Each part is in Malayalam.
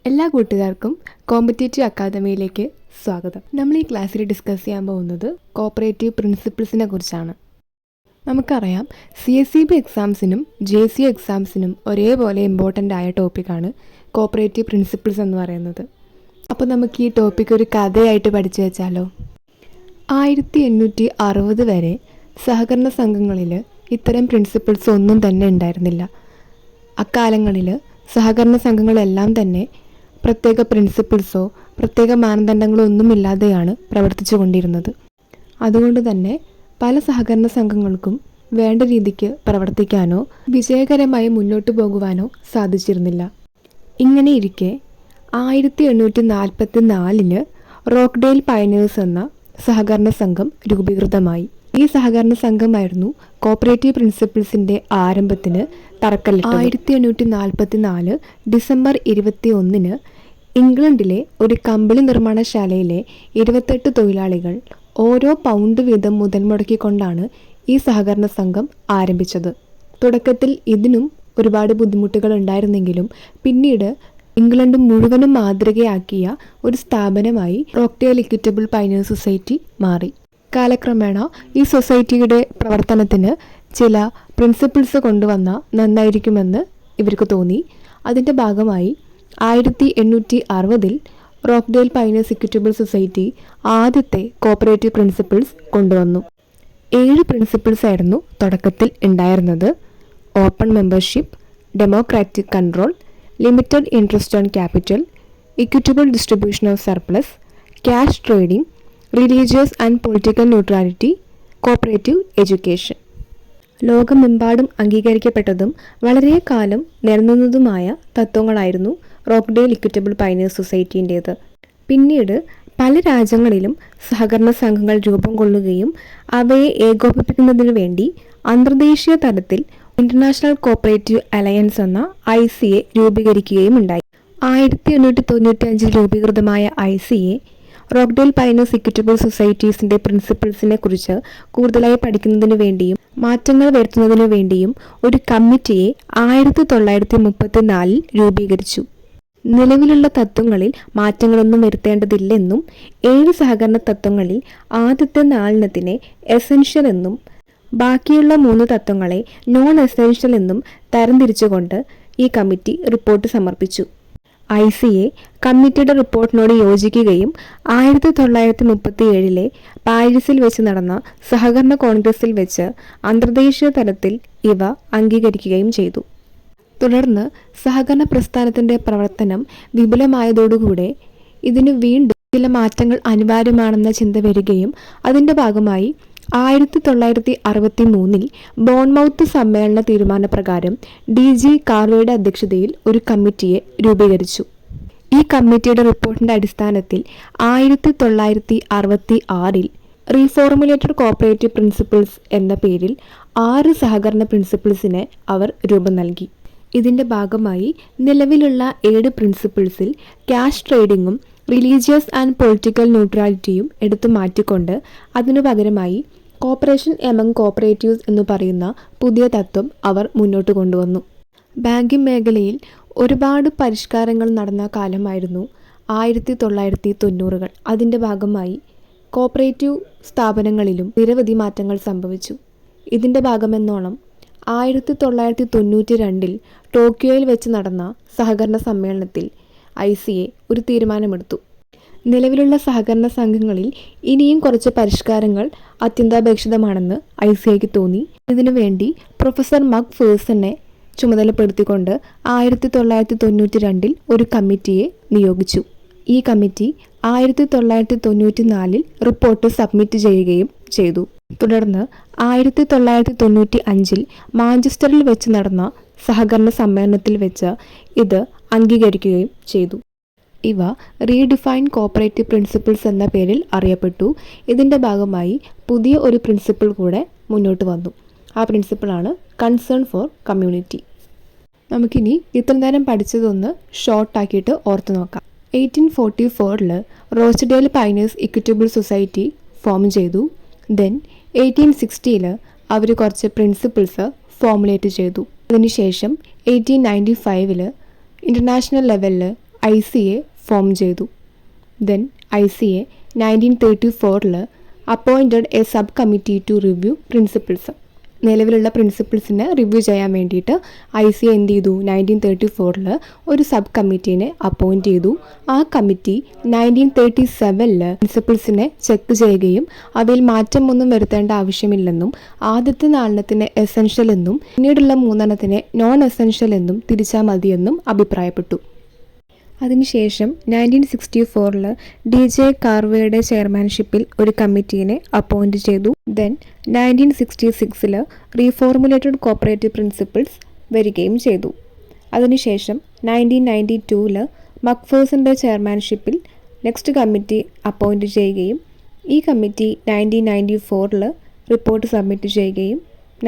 എല്ലാ കൂട്ടുകാർക്കും കോമ്പറ്റേറ്റീവ് അക്കാദമിയിലേക്ക് സ്വാഗതം. നമ്മൾ ഈ ക്ലാസ്സിൽ ഡിസ്കസ് ചെയ്യാൻ പോകുന്നത് കോപ്പറേറ്റീവ് പ്രിൻസിപ്പിൾസിനെ കുറിച്ചാണ്. നമുക്കറിയാം CSEB എക്സാംസിനും JCE എക്സാംസിനും ഒരേപോലെ ഇമ്പോർട്ടൻ്റ് ആയ ടോപ്പിക്കാണ് കോപ്പറേറ്റീവ് പ്രിൻസിപ്പിൾസ് എന്ന് പറയുന്നത്. അപ്പോൾ നമുക്ക് ഈ ടോപ്പിക്ക് ഒരു കഥയായിട്ട് പഠിച്ചു വെച്ചാലോ. 1860 വരെ സഹകരണ സംഘങ്ങളിൽ ഇത്തരം പ്രിൻസിപ്പിൾസ് ഒന്നും തന്നെ ഉണ്ടായിരുന്നില്ല. അക്കാലങ്ങളിൽ സഹകരണ സംഘങ്ങളെല്ലാം തന്നെ പ്രത്യേക പ്രിൻസിപ്പിൾസോ പ്രത്യേക മാനദണ്ഡങ്ങളോ ഒന്നുമില്ലാതെയാണ് പ്രവർത്തിച്ചു കൊണ്ടിരുന്നത്. അതുകൊണ്ട് തന്നെ പല സഹകരണ സംഘങ്ങൾക്കും വേണ്ട രീതിക്ക് പ്രവർത്തിക്കാനോ വിജയകരമായി മുന്നോട്ട് പോകുവാനോ സാധിച്ചിരുന്നില്ല. ഇങ്ങനെയിരിക്കെ 1844 റോക്ക്ഡെയിൽ പയനേഴ്സ് എന്ന സഹകരണ സംഘം രൂപീകൃതമായി. ഈ സഹകരണ സംഘമായിരുന്നു കോപ്പറേറ്റീവ് പ്രിൻസിപ്പിൾസിൻ്റെ ആരംഭത്തിന് തറക്കല്ലിട്ടത്. 1844 ഡിസംബർ 21 ഇംഗ്ലണ്ടിലെ ഒരു കമ്പിളി നിർമ്മാണശാലയിലെ 28 തൊഴിലാളികൾ ഓരോ പൗണ്ട് വീതം മുതൽ മുടക്കിക്കൊണ്ടാണ് ഈ സഹകരണ സംഘം ആരംഭിച്ചത്. തുടക്കത്തിൽ ഇതിനും ഒരുപാട് ബുദ്ധിമുട്ടുകൾ ഉണ്ടായിരുന്നെങ്കിലും പിന്നീട് ഇംഗ്ലണ്ട് മുഴുവനും മാതൃകയാക്കിയ ഒരു സ്ഥാപനമായി റോക്ക്ഡെയിൽ ഇക്വിറ്റബിൾ പയനേഴ്സ് സൊസൈറ്റി മാറി. കാലക്രമേണ ഈ സൊസൈറ്റിയുടെ പ്രവർത്തനത്തിന് ചില പ്രിൻസിപ്പിൾസ് കൊണ്ടുവന്ന നന്നായിരിക്കുമെന്ന് ഇവർക്ക് തോന്നി. അതിൻ്റെ ഭാഗമായി 1860 റോക്ക്ഡെയിൽ പയനേഴ്സ് ഇക്വിറ്റബിൾ സൊസൈറ്റി ആദ്യത്തെ കോപ്പറേറ്റീവ് പ്രിൻസിപ്പിൾസ് കൊണ്ടുവന്നു. 7 പ്രിൻസിപ്പിൾസ് ആയിരുന്നു തുടക്കത്തിൽ ഉണ്ടായിരുന്നത്. Open membership, democratic control, limited interest on capital, equitable distribution of surplus, cash trading, religious and political neutrality, cooperative education. ലോകമെമ്പാടും അംഗീകരിക്കപ്പെട്ടതും വളരെ കാലം നിലനിന്നതുമായ തത്വങ്ങളായിരുന്നു റോക്ക്ഡെയിൽ ഇക്വിറ്റബിൾ പയനേഴ്സ് സൊസൈറ്റീൻ്റേത്. പിന്നീട് പല രാജ്യങ്ങളിലും സഹകരണ സംഘങ്ങൾ രൂപം കൊള്ളുകയും അവയെ ഏകോപിപ്പിക്കുന്നതിനു വേണ്ടി അന്തർദേശീയ തലത്തിൽ ഇന്റർനാഷണൽ കോപ്പറേറ്റീവ് അലയൻസ് എന്ന ICA രൂപീകരിക്കുകയും ഉണ്ടായി. 1895 രൂപീകൃതമായ ICA റോക്ക്ഡെയിൽ പയനേഴ്സ് ഇക്വിറ്റബിൾ സൊസൈറ്റീസിൻ്റെ പ്രിൻസിപ്പിൾസിനെ കുറിച്ച് കൂടുതലായി പഠിക്കുന്നതിനു വേണ്ടിയും മാറ്റങ്ങൾ വരുത്തുന്നതിനു വേണ്ടിയും ഒരു കമ്മിറ്റിയെ 1934 രൂപീകരിച്ചു. നിലവിലുള്ള തത്വങ്ങളിൽ മാറ്റങ്ങളൊന്നും വരുത്തേണ്ടതില്ലെന്നും 7 സഹകരണ തത്വങ്ങളിൽ ആദ്യത്തെ 4 എസെൻഷ്യൽ എന്നും ബാക്കിയുള്ള 3 തത്വങ്ങളെ നോൺ എസെൻഷ്യൽ എന്നും തരംതിരിച്ചുകൊണ്ട് ഈ കമ്മിറ്റി റിപ്പോർട്ട് സമർപ്പിച്ചു. ICA കമ്മിറ്റിയുടെ റിപ്പോർട്ടിനോട് യോജിക്കുകയും 1937 പാരീസിൽ വെച്ച് നടന്ന സഹകരണ കോൺഗ്രസിൽ വെച്ച് അന്തർദേശീയ തലത്തിൽ ഇവ അംഗീകരിക്കുകയും ചെയ്തു. തുടർന്ന് സഹകരണ പ്രസ്ഥാനത്തിൻ്റെ പ്രവർത്തനം വിപുലമായതോടുകൂടെ ഇതിനു വീണ്ടും ചില മാറ്റങ്ങൾ അനിവാര്യമാണെന്ന ചിന്ത വരികയും അതിൻ്റെ ഭാഗമായി 1963 ബോൺമൗത്ത് സമ്മേളന തീരുമാനപ്രകാരം DG കാർവേയുടെ അധ്യക്ഷതയിൽ ഒരു കമ്മിറ്റിയെ രൂപീകരിച്ചു. ഈ കമ്മിറ്റിയുടെ റിപ്പോർട്ടിൻ്റെ അടിസ്ഥാനത്തിൽ 1966 റീഫോർമുലേറ്റഡ് കോപ്പറേറ്റീവ് പ്രിൻസിപ്പിൾസ് എന്ന പേരിൽ 6 സഹകരണ പ്രിൻസിപ്പിൾസിനെ അവർ രൂപം നൽകി. ഇതിൻ്റെ ഭാഗമായി നിലവിലുള്ള 7 പ്രിൻസിപ്പിൾസിൽ ക്യാഷ് ട്രേഡിങ്ങും റിലീജിയസ് ആൻഡ് പൊളിറ്റിക്കൽ ന്യൂട്രാലിറ്റിയും എടുത്തു മാറ്റിക്കൊണ്ട് അതിനു പകരമായി കോപ്പറേഷൻ എമംഗ് കോപ്പറേറ്റീവ്സ് എന്ന് പറയുന്ന പുതിയ തത്വം അവർ മുന്നോട്ട് കൊണ്ടുവന്നു. ബാങ്കിങ് മേഖലയിൽ ഒരുപാട് പരിഷ്കാരങ്ങൾ നടന്ന കാലമായിരുന്നു 1990കൾ. അതിൻ്റെ ഭാഗമായി കോപ്പറേറ്റീവ് സ്ഥാപനങ്ങളിലും നിരവധി മാറ്റങ്ങൾ സംഭവിച്ചു. ഇതിൻ്റെ ഭാഗമെന്നോണം 1992 ടോക്കിയോയിൽ വെച്ച് നടന്ന സഹകരണ സമ്മേളനത്തിൽ ICA ഒരു തീരുമാനമെടുത്തു. നിലവിലുള്ള സഹകരണ സംഘങ്ങളിൽ ഇനിയും കുറച്ച് പരിഷ്കാരങ്ങൾ അത്യന്താപേക്ഷിതമാണെന്ന് ICAക്ക് തോന്നി. ഇതിനുവേണ്ടി പ്രൊഫസർ മക് ഫേഴ്സനെ ചുമതലപ്പെടുത്തിക്കൊണ്ട് 1992 ഒരു കമ്മിറ്റിയെ നിയോഗിച്ചു. ഈ കമ്മിറ്റി 1994 റിപ്പോർട്ട് സബ്മിറ്റ് ചെയ്യുകയും ചെയ്തു. തുടർന്ന് 1995 മാഞ്ചസ്റ്ററിൽ വെച്ച് നടന്ന സഹകരണ സമ്മേളനത്തിൽ വെച്ച് ഇത് അംഗീകരിക്കുകയും ചെയ്തു. ഇവ റീഡിഫൈൻ കോപ്പറേറ്റീവ് പ്രിൻസിപ്പിൾസ് എന്ന പേരിൽ അറിയപ്പെട്ടു. ഇതിൻ്റെ ഭാഗമായി പുതിയ ഒരു പ്രിൻസിപ്പിൾ കൂടെ മുന്നോട്ട് വന്നു. ആ പ്രിൻസിപ്പിളാണ് കൺസേൺ ഫോർ കമ്മ്യൂണിറ്റി. നമുക്കിനി ഇത്ര നേരം പഠിച്ചതൊന്ന് ഷോർട്ടാക്കിയിട്ട് ഓർത്ത് നോക്കാം. 1844 Rochdale Pioneers Equitable Society form ചെയ്തു. ദെൻ 1860 അവർ കുറച്ച് പ്രിൻസിപ്പിൾസ് ഫോമുലേറ്റ് ചെയ്തു. അതിനുശേഷം 1895 ഇൻ്റർനാഷണൽ ലെവലിൽ ICA ഫോം ചെയ്തു. Then ICA 1934 appointed a sub committee to review principles. നിലവിലുള്ള പ്രിൻസിപ്പിൾസിനെ റിവ്യൂ ചെയ്യാൻ വേണ്ടിയിട്ട് ICA എന്ത് ചെയ്തു? 1934 ഒരു സബ് കമ്മിറ്റീനെ അപ്പോയിൻറ്റ് ചെയ്തു. ആ കമ്മിറ്റി 1937 പ്രിൻസിപ്പിൾസിനെ ചെക്ക് ചെയ്യുകയും അവയിൽ മാറ്റമൊന്നും വരുത്തേണ്ട ആവശ്യമില്ലെന്നും ആദ്യത്തെ 4 എസെൻഷ്യൽ എന്നും പിന്നീടുള്ള 3 നോൺ എസെൻഷ്യൽ എന്നും തിരിച്ചാൽ മതിയെന്നും അഭിപ്രായപ്പെട്ടു. അതിനുശേഷം 1964 DJ കാർവേയുടെ ചെയർമാൻഷിപ്പിൽ ഒരു കമ്മിറ്റീനെ അപ്പോയിൻറ്റ് ചെയ്തു. ദെൻ 1966 റീഫോർമുലേറ്റഡ് കോപ്പറേറ്റീവ് പ്രിൻസിപ്പിൾസ് വരികയും ചെയ്തു. അതിനുശേഷം 1992 മക്ഫേഴ്സൻ്റെ ചെയർമാൻഷിപ്പിൽ നെക്സ്റ്റ് കമ്മിറ്റി അപ്പോയിൻറ്റ് ചെയ്യുകയും ഈ കമ്മിറ്റി 1994 റിപ്പോർട്ട് സബ്മിറ്റ് ചെയ്യുകയും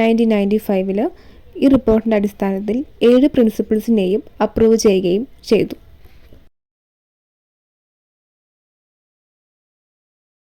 1995 ഈ റിപ്പോർട്ടിൻ്റെ അടിസ്ഥാനത്തിൽ 7 പ്രിൻസിപ്പിൾസിനെയും അപ്രൂവ് ചെയ്യുകയും ചെയ്തു.